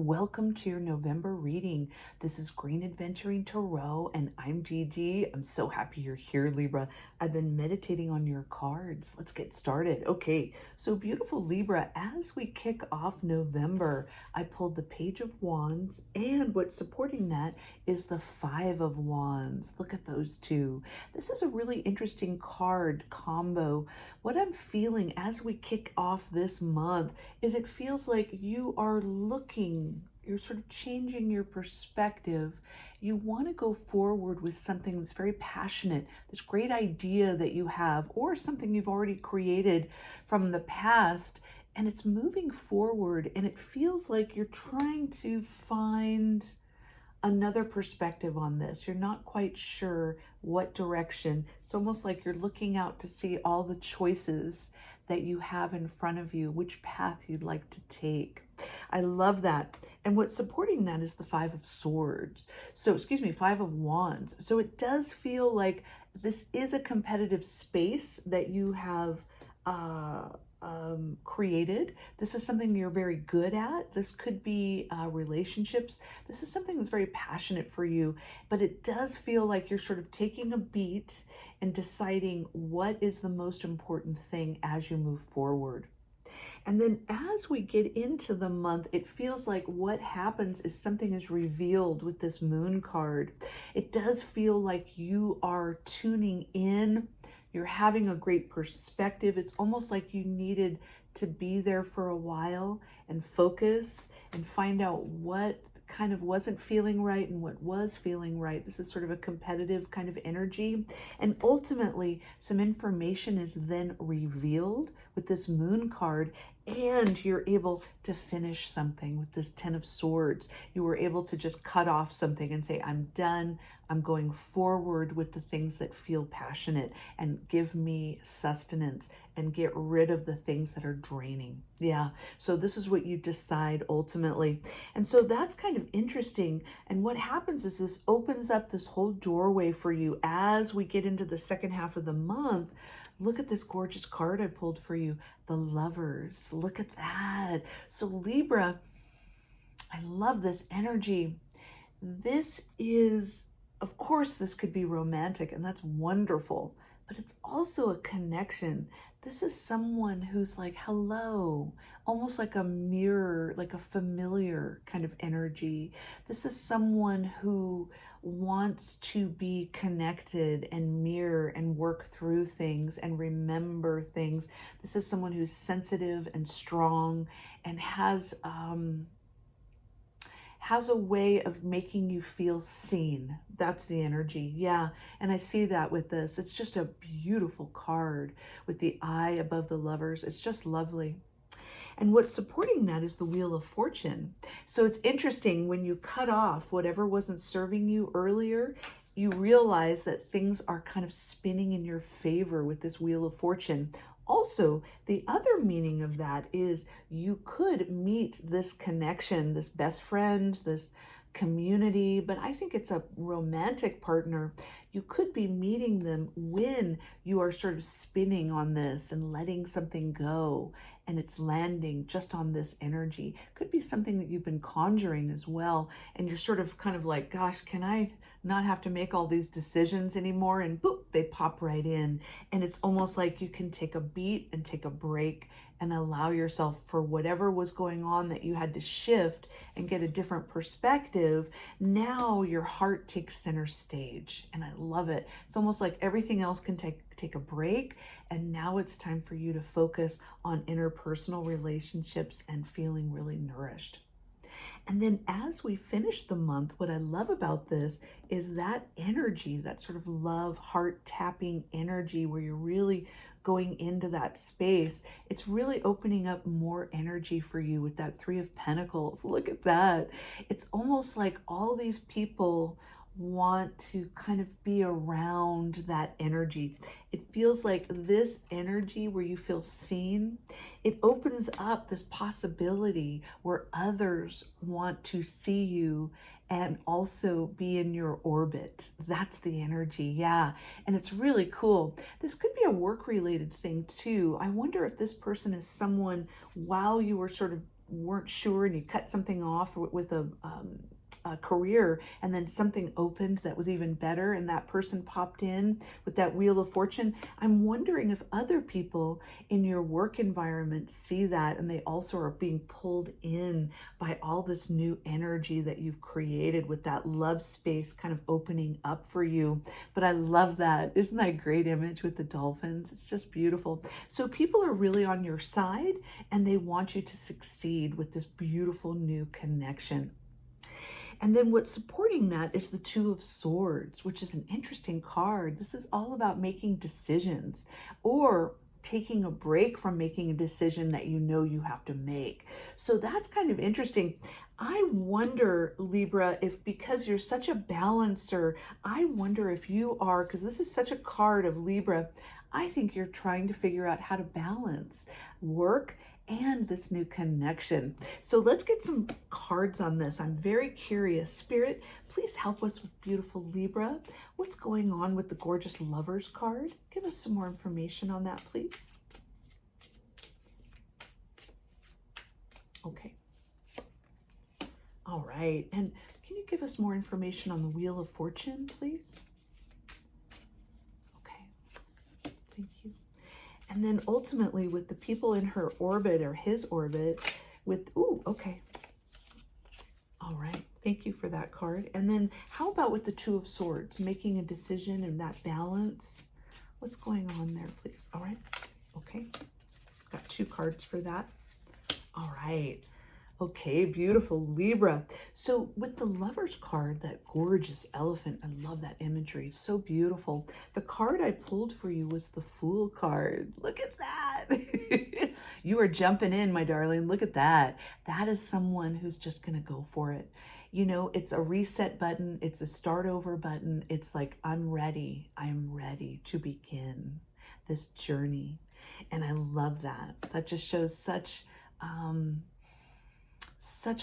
welcome to your November reading. This is Green Adventuring Tarot, and I'm Gigi. I'm so happy you're here, Libra. I've been meditating on your cards. Let's get started. Okay, so beautiful Libra, as we kick off November, I pulled the Page of Wands, and what's supporting that is the Five of Wands. Look at those two. This is a really interesting card combo. What I'm feeling as we kick off this month is it feels like you are looking, you're sort of changing your perspective. You want to go forward with something that's very passionate, this great idea that you have, or something you've already created from the past, and it's moving forward, and it feels like you're trying to find another perspective on this. You're not quite sure what direction. It's almost like you're looking out to see all the choices that you have in front of you, which path you'd like to take. I love that. And what's supporting that is the Five of Swords. So, Five of Wands. So it does feel like this is a competitive space that you have created. This is something you're very good at. This could be relationships. This is something that's very passionate for you, but it does feel like you're sort of taking a beat and deciding what is the most important thing as you move forward. And then as we get into the month, it feels like what happens is something is revealed with this Moon card. It does feel like you are tuning in. You're having a great perspective. It's almost like you needed to be there for a while and focus and find out what kind of wasn't feeling right and what was feeling right. This is sort of a competitive kind of energy. And ultimately, some information is then revealed with this Moon card, and you're able to finish something with this Ten of Swords. You were able to just cut off something and say, I'm done. I'm going forward with the things that feel passionate and give me sustenance, and get rid of the things that are draining. Yeah, so this is what you decide ultimately. And so that's kind of interesting. And what happens is this opens up this whole doorway for you as we get into the second half of the month. Look at this gorgeous card I pulled for you, the Lovers. Look at that. So Libra, I love this energy. This is, of course, this could be romantic, and that's wonderful, but it's also a connection. This is someone who's like, hello, almost like a mirror, like a familiar kind of energy. This is someone who wants to be connected and mirror and work through things and remember things. This is someone who's sensitive and strong and has a way of making you feel seen. That's the energy. Yeah. And I see that with this. It's just a beautiful card with the eye above the Lovers. It's just lovely. And what's supporting that is the Wheel of Fortune. So it's interesting, when you cut off whatever wasn't serving you earlier, you realize that things are kind of spinning in your favor with this Wheel of Fortune. Also, the other meaning of that is you could meet this connection, this best friend, this community, but I think it's a romantic partner. You could be meeting them when you are sort of spinning on this and letting something go, and it's landing just on this energy. Could be something that you've been conjuring as well, and you're sort of kind of like, gosh, can I not have to make all these decisions anymore? And boop, they pop right in. And it's almost like you can take a beat and take a break and allow yourself, for whatever was going on that you had to shift and get a different perspective. Now your heart takes center stage, and I love it. It's almost like everything else can take a break, and now it's time for you to focus on interpersonal relationships and feeling really nourished. And then as we finish the month, what I love about this is that energy, that sort of love, heart tapping energy, where you're really going into that space. It's really opening up more energy for you with that Three of Pentacles. Look at that. It's almost like all these people want to kind of be around that energy. It feels like this energy where you feel seen, it opens up this possibility where others want to see you and also be in your orbit. That's the energy, yeah. And it's really cool. This could be a work-related thing too. I wonder if this person is someone, while you were sort of weren't sure and you cut something off with a career, and then something opened that was even better and that person popped in with that wheel of fortune. I'm wondering if other people in your work environment see that and they also are being pulled in by all this new energy that you've created with that love space kind of opening up for you. But I love that. Isn't that a great image with the dolphins? It's just beautiful. So people are really on your side and they want you to succeed with this beautiful new connection. And then what's supporting that is the Two of Swords, which is an interesting card. This is all about making decisions or taking a break from making a decision that you know you have to make. So that's kind of interesting. I wonder, Libra, if because you're such a balancer, I wonder if you are, because this is such a card of Libra, I think you're trying to figure out how to balance work and this new connection. So let's get some cards on this. I'm very curious. Spirit, please help us with beautiful Libra. What's going on with the gorgeous Lovers card? Give us some more information on that, please. Okay. All right. And can you give us more information on the Wheel of Fortune, please? Okay. Thank you. And then ultimately with the people in her orbit or his orbit with, ooh, okay. All right. Thank you for that card. And then how about with the Two of Swords, making a decision and that balance? What's going on there, please? All right. Okay. Got 2 cards for that. All right. Okay, beautiful Libra. So with the Lovers card, that gorgeous elephant, I love that imagery, so beautiful. The card I pulled for you was the Fool card. Look at that. You are jumping in, my darling. Look at that. That is someone who's just going to go for it. You know, it's a reset button. It's a start over button. It's like, I'm ready. I'm ready to begin this journey. And I love that. That just shows such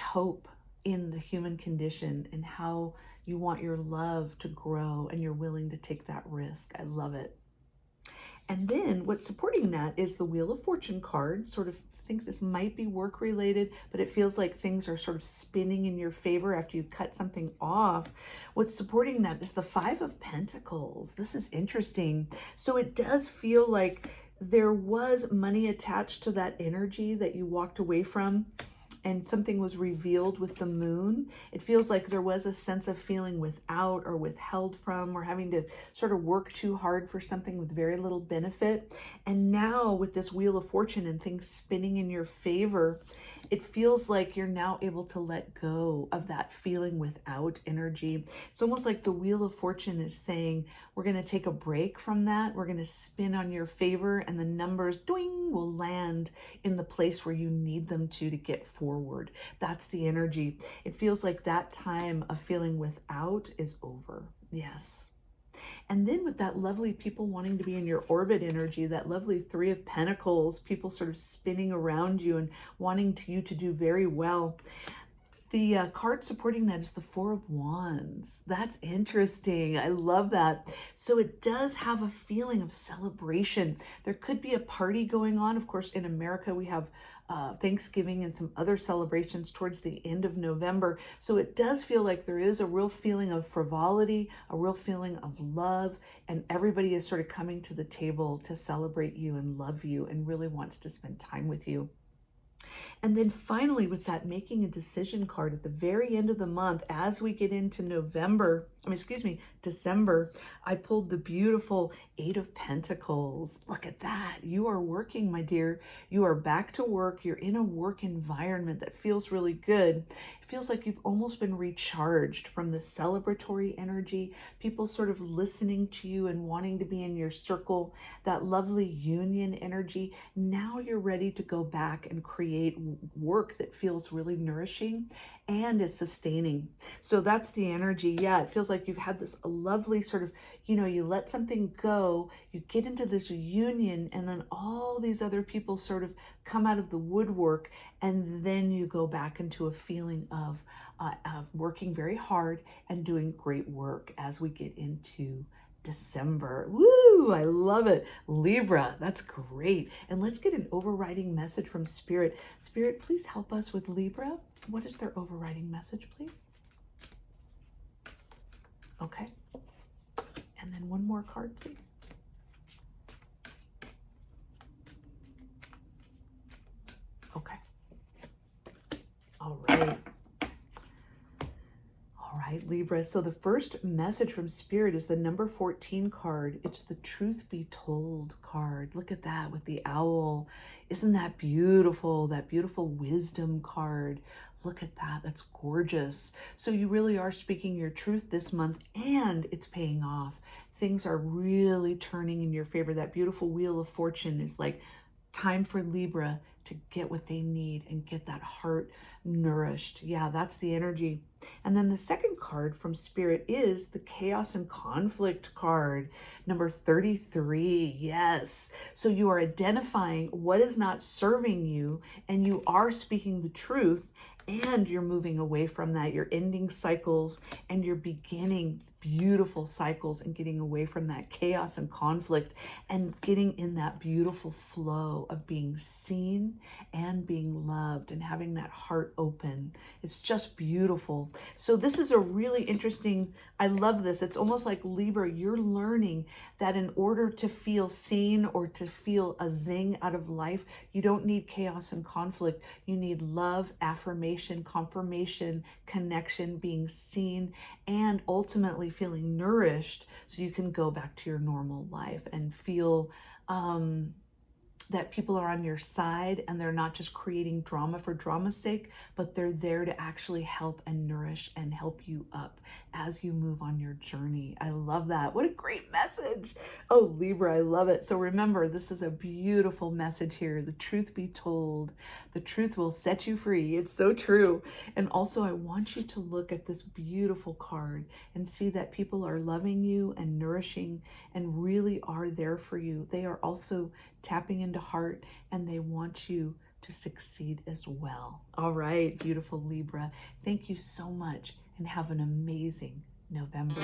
hope in the human condition and how you want your love to grow and you're willing to take that risk. I love it. And then what's supporting that is the Wheel of Fortune card. Sort of think this might be work related, but it feels like things are sort of spinning in your favor after you cut something off. What's supporting that is the Five of Pentacles. This is interesting. So it does feel like there was money attached to that energy that you walked away from, and something was revealed with the Moon. It feels like there was a sense of feeling without or withheld from, or having to sort of work too hard for something with very little benefit. And now with this Wheel of Fortune and things spinning in your favor, it feels like you're now able to let go of that feeling without energy. It's almost like the Wheel of Fortune is saying, we're going to take a break from that. We're going to spin on your favor, and the numbers, doing, will land in the place where you need them to get forward. That's the energy. It feels like that time of feeling without is over. Yes. And then with that lovely people wanting to be in your orbit energy, that lovely Three of Pentacles, people sort of spinning around you and wanting you to do very well. The card supporting that is the Four of Wands. That's interesting. I love that. So it does have a feeling of celebration. There could be a party going on. Of course, in America, we have Thanksgiving and some other celebrations towards the end of November. So it does feel like there is a real feeling of frivolity, a real feeling of love, and everybody is sort of coming to the table to celebrate you and love you and really wants to spend time with you. And then finally, with that making a decision card at the very end of the month, as we get into December, I pulled the beautiful Eight of Pentacles. Look at that. You are working, my dear. You are back to work. You're in a work environment that feels really good. It feels like you've almost been recharged from the celebratory energy, people sort of listening to you and wanting to be in your circle, that lovely union energy. Now you're ready to go back and create work that feels really nourishing and is sustaining. So that's the energy. Yeah, it feels like you've had this lovely sort of, you let something go, you get into this union, and then all these other people sort of come out of the woodwork, and then you go back into a feeling of working very hard and doing great work as we get into December. Woo, I love it. Libra, that's great. And let's get an overriding message from Spirit. Spirit, please help us with Libra. What is their overriding message, please? Okay. And then one more card, please. Okay. All right. All right, Libra. So the first message from Spirit is the number 14 card. It's the Truth Be Told card. Look at that with the owl. Isn't that beautiful? That beautiful wisdom card. Look at that. That's gorgeous. So you really are speaking your truth this month, and it's paying off. Things are really turning in your favor. That beautiful wheel of fortune is like time for Libra to get what they need and get that heart nourished. Yeah, that's the energy. And then the second card from Spirit is the Chaos and Conflict card, number 33. Yes. So you are identifying what is not serving you, and you are speaking the truth, and you're moving away from that. You're ending cycles and you're beginning beautiful cycles and getting away from that chaos and conflict and getting in that beautiful flow of being seen and being loved and having that heart open. It's just beautiful. So this is a really interesting, I love this. It's almost like Libra, you're learning that in order to feel seen or to feel a zing out of life, you don't need chaos and conflict. You need love, affirmation, confirmation, connection, being seen, and ultimately feeling nourished so you can go back to your normal life and feel that people are on your side and they're not just creating drama for drama's sake, but they're there to actually help and nourish and help you up as you move on your journey. I love that. What a great message. Oh, Libra, I love it. So remember, this is a beautiful message here. The truth be told. The truth will set you free. It's so true. And also, I want you to look at this beautiful card and see that people are loving you and nourishing and really are there for you. They are also tapping into heart and they want you to succeed as well. All right, beautiful Libra. Thank you so much and have an amazing November.